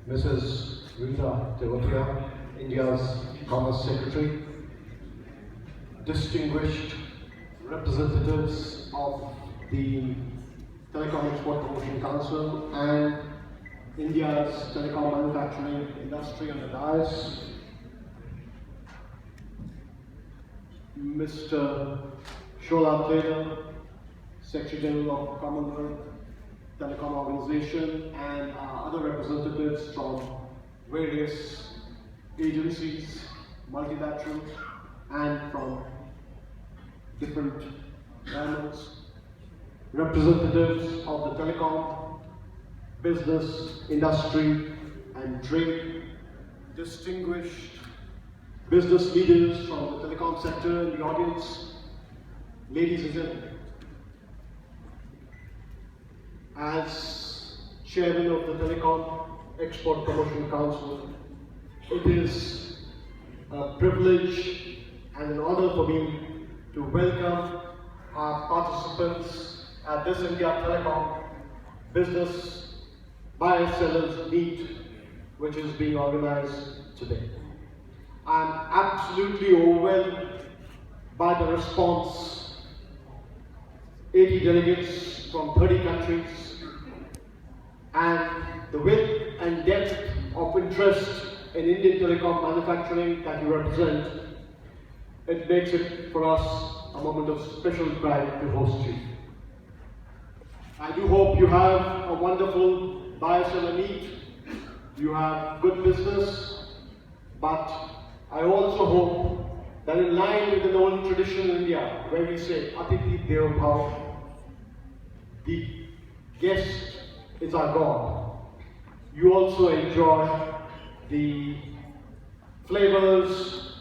Mrs. Rita Devatia, India's Commerce Secretary, distinguished representatives of the Telecom Export Promotion Council and India's telecom manufacturing industry on the dais, Mr. Shola Taylor, Secretary General of Commonwealth Telecom Organization, and other representatives from various agencies, multilateral, and from different channels, representatives of the telecom business, industry, and trade, distinguished business leaders from the telecom sector in the audience, ladies and gentlemen. As Chairman of the Telecom Export Promotion Council, it is a privilege and an honor for me to welcome our participants at this India Telecom Business Buyers Sellers Meet, which is being organized today. I am absolutely overwhelmed by the response. 80 delegates from 30 countries, and the width and depth of interest in Indian telecom manufacturing that you represent. It makes it for us a moment of special pride to host you. I do hope you have a wonderful buyer-seller meet. You have good business, but I also hope that in line with an old tradition in India, where we say Atithi Devo Bhava, the guest is our God, you also enjoy the flavors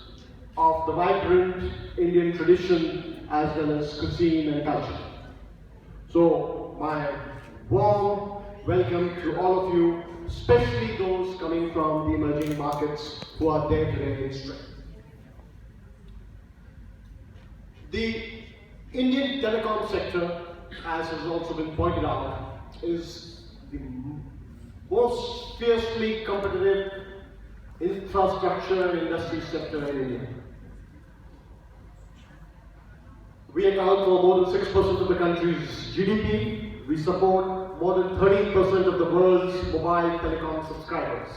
of the vibrant Indian tradition as well as cuisine and culture. So my warm welcome to all of you, especially those coming from the emerging markets who are there today in strength. The Indian telecom sector, as has also been pointed out, is the most fiercely competitive infrastructure and industry sector in India. We account for more than 6% of the country's GDP. We support more than 13% of the world's mobile telecom subscribers.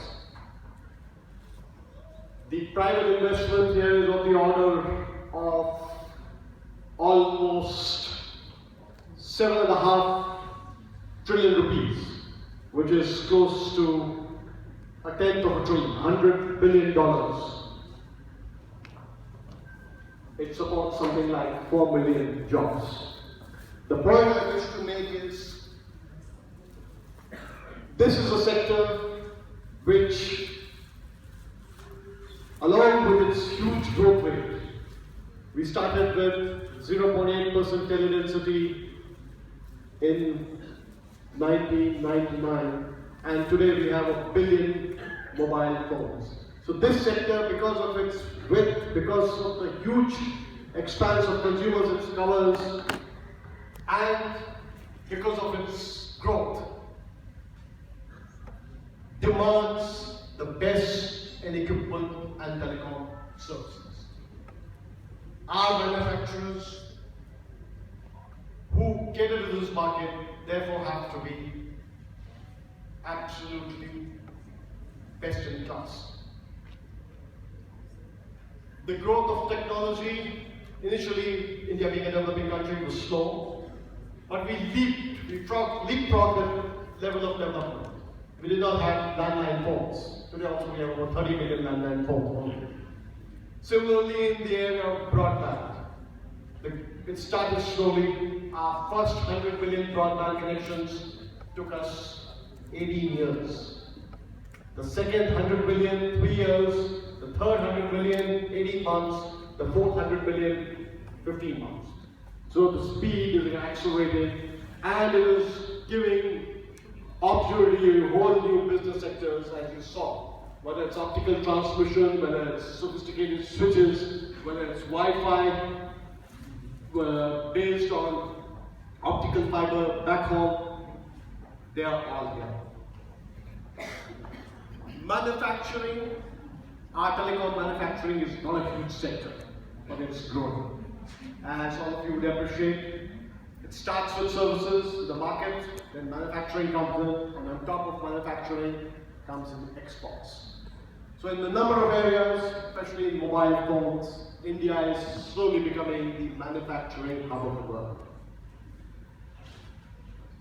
The private investment here is of the order of almost 7.5 trillion rupees, which is close to a tenth of a trillion, $100 billion. It supports something like 4 million jobs. The point I wish to make is, this is a sector which, along with its huge growth rate, we started with 0.8% teledensity in 1999, and today we have 1 billion mobile phones. So this sector, because of its width, because of the huge expanse of consumers it covers, and because of its growth, demands the best in equipment and telecom services. Our manufacturers who cater to this market therefore have to be absolutely best in class. The growth of technology, initially India being a developing country, was slow, but we leapfrogged the level of development. We did not have landline phones. Today also we have over 30 million landline phones only. Similarly, in the area of broadband, it started slowly. Our first 100 million broadband connections took us 18 years. The second 100 million, 3 years. The third 100 million, 18 months. The fourth 100 million, 15 months. So the speed is accelerating, and it is giving opportunity to whole new business sectors, as you saw. Whether it's optical transmission, whether it's sophisticated switches, whether it's Wi-Fi based on optical fiber backhaul, they are all here. Manufacturing, our telecom manufacturing is not a huge sector, but it's growing. As all of you would appreciate, it starts with services, the market, then manufacturing comes in, and on top of manufacturing comes in exports. So in a number of areas, especially in mobile phones, India is slowly becoming the manufacturing hub of the world.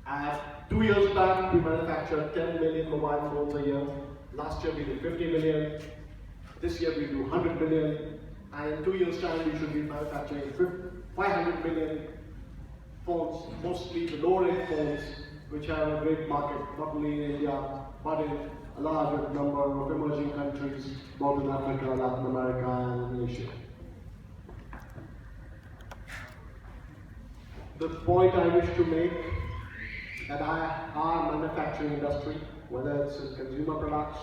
As 2 years back, we manufactured 10 million mobile phones a year. Last year we did 50 million. This year we do 100 million. And in 2 years' time, we should be manufacturing 500 million phones, mostly the lower-end phones, which have a great market, not only in India, but in a large number of emerging countries, both in Africa, Latin America, and Asia. The point I wish to make that our manufacturing industry, whether it's in consumer products,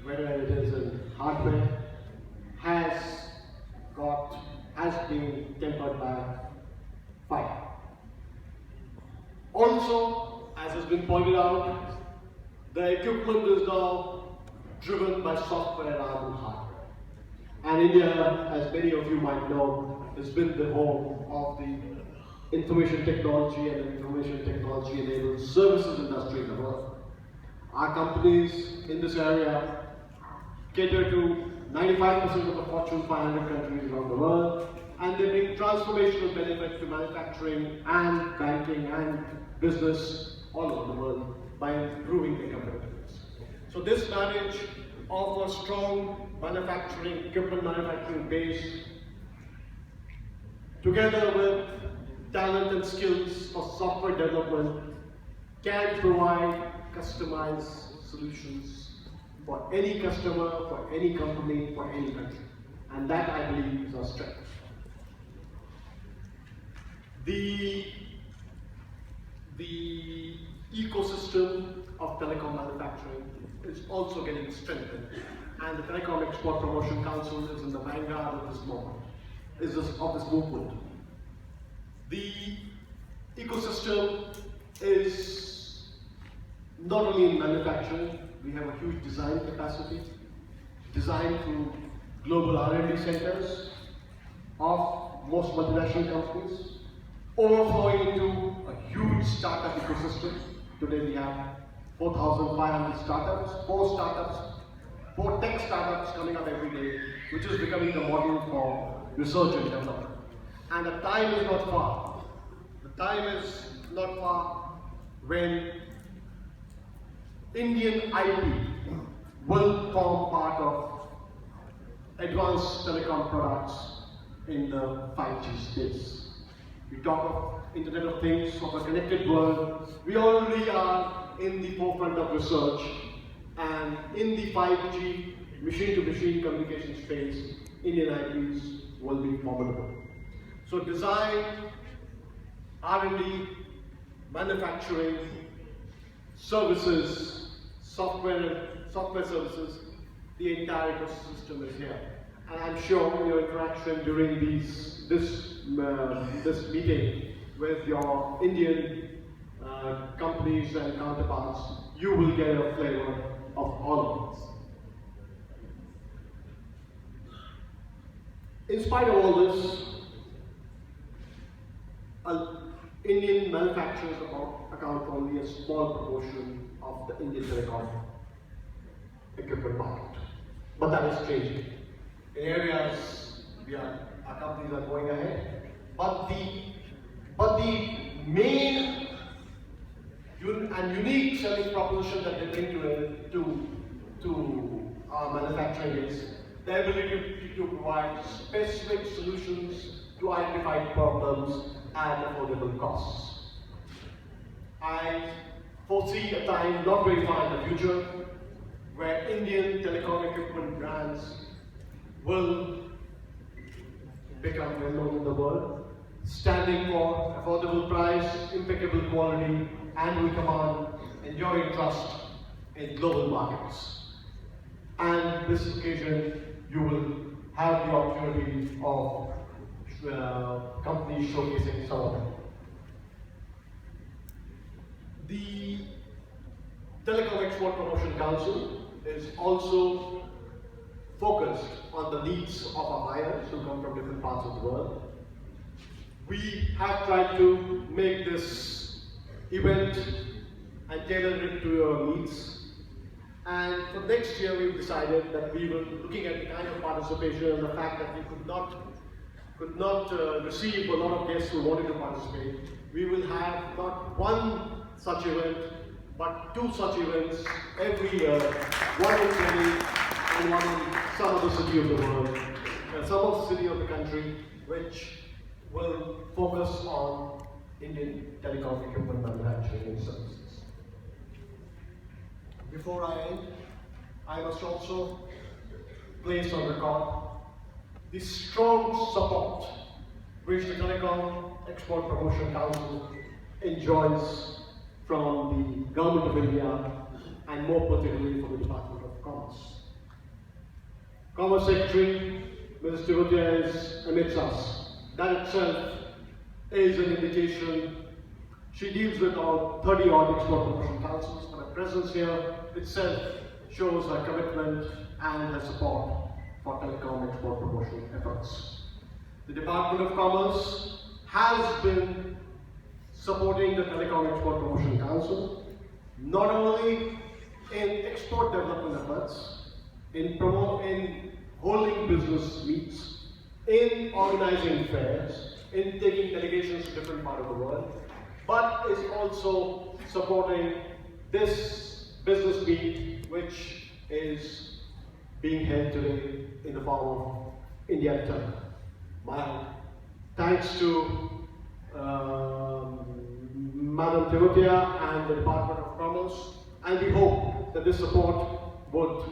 whether it is in hardware, has been tempered by fire. Also, as has been pointed out, the equipment is now driven by software rather than hardware. And India, as many of you might know, has been the home of the information technology and information technology enabled services industry in the world. Our companies in this area cater to 95% of the Fortune 500 countries around the world, and they bring transformational benefits to manufacturing and banking and business all over the world by improving their competitiveness. So this marriage of a strong manufacturing, equipment manufacturing base, together with talent and skills for software development, can provide customized solutions for any customer, for any company, for any country. And that, I believe, is our strength. The ecosystem of telecom manufacturing is also getting strengthened, and the Telecom Export Promotion Council is in the vanguard of this moment, of this movement. The ecosystem is not only in manufacturing. We have a huge design capacity, designed through global R&D centers of most multinational companies, overflowing into a huge startup ecosystem. Today we have 4,500 startups, four tech startups coming up every day, which is becoming the model for research and development. And the time is not far. The time is not far when Indian IP will form part of advanced telecom products in the 5G space. We talk of Internet of Things, of a connected world. We already are in the forefront of research, and in the 5G machine-to-machine communication space, Indian IPs will be formidable. So design, R&D, manufacturing, services, software services, the entire ecosystem is here. And I'm sure in your interaction during this meeting with your Indian companies and counterparts, you will get a flavor of all of this. In spite of all this, Indian manufacturers account for only a small proportion of the Indian telecom equipment market. But that is changing. In areas our companies are going ahead. But the main and unique selling proposition that they bring to our manufacturing is the ability to provide specific solutions to identified problems at affordable costs. I foresee a time not very far in the future where Indian telecom equipment brands will become well known in the world, standing for affordable price, impeccable quality, and will command enduring trust in global markets. And this occasion, you will have the opportunity of companies showcasing some of them. The Telecom Export Promotion Council is also focused on the needs of our buyers who come from different parts of the world. We have tried to make this event and tailor it to your needs. And for next year, we've decided that we will, looking at the kind of participation and the fact that we could not receive a lot of guests who wanted to participate, we will have not one such event, but 2 such events every year, one in Delhi and one in some other city of the world, and some other city of the country, which will focus on Indian telecom equipment manufacturing and services. Before I end, I must also place on record the strong support which the Telecom Export Promotion Council enjoys from the Government of India and more particularly from the Department of Commerce. Commerce Secretary, Ms. Devatia is amidst us. That itself is an indication. She deals with all 30-odd export promotion councils, but her presence here itself shows her commitment and her support for telecom export promotion efforts. The Department of Commerce has been supporting the Telecom Export Promotion Council, not only in export development efforts, in holding business meets, in organizing fairs, in taking delegations to different parts of the world, but is also supporting this business meet which is being held today in the form of India Tech. My thanks to Madam Devatia and the Department of Commerce, and we hope that this support would,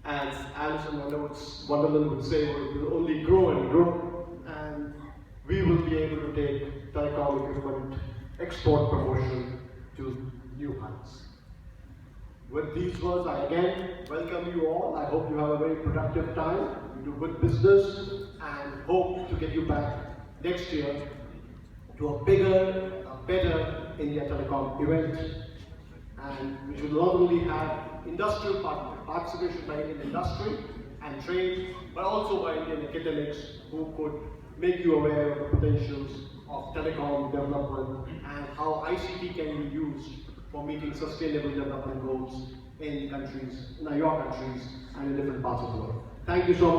as Alice in Wonderland would say, will only grow and grow, and we will be able to take telecom equipment export promotion to new heights. With these words, I again welcome you all. I hope you have a very productive time, you do good business, and hope to get you back next year to a bigger, a better India Telecom event, and which will not only have industrial participation by Indian industry and trade, but also by Indian academics who could make you aware of the potentials of telecom development and how ICT can be used for meeting sustainable development goals in countries, in your countries, and in different parts of the world. Thank you so much.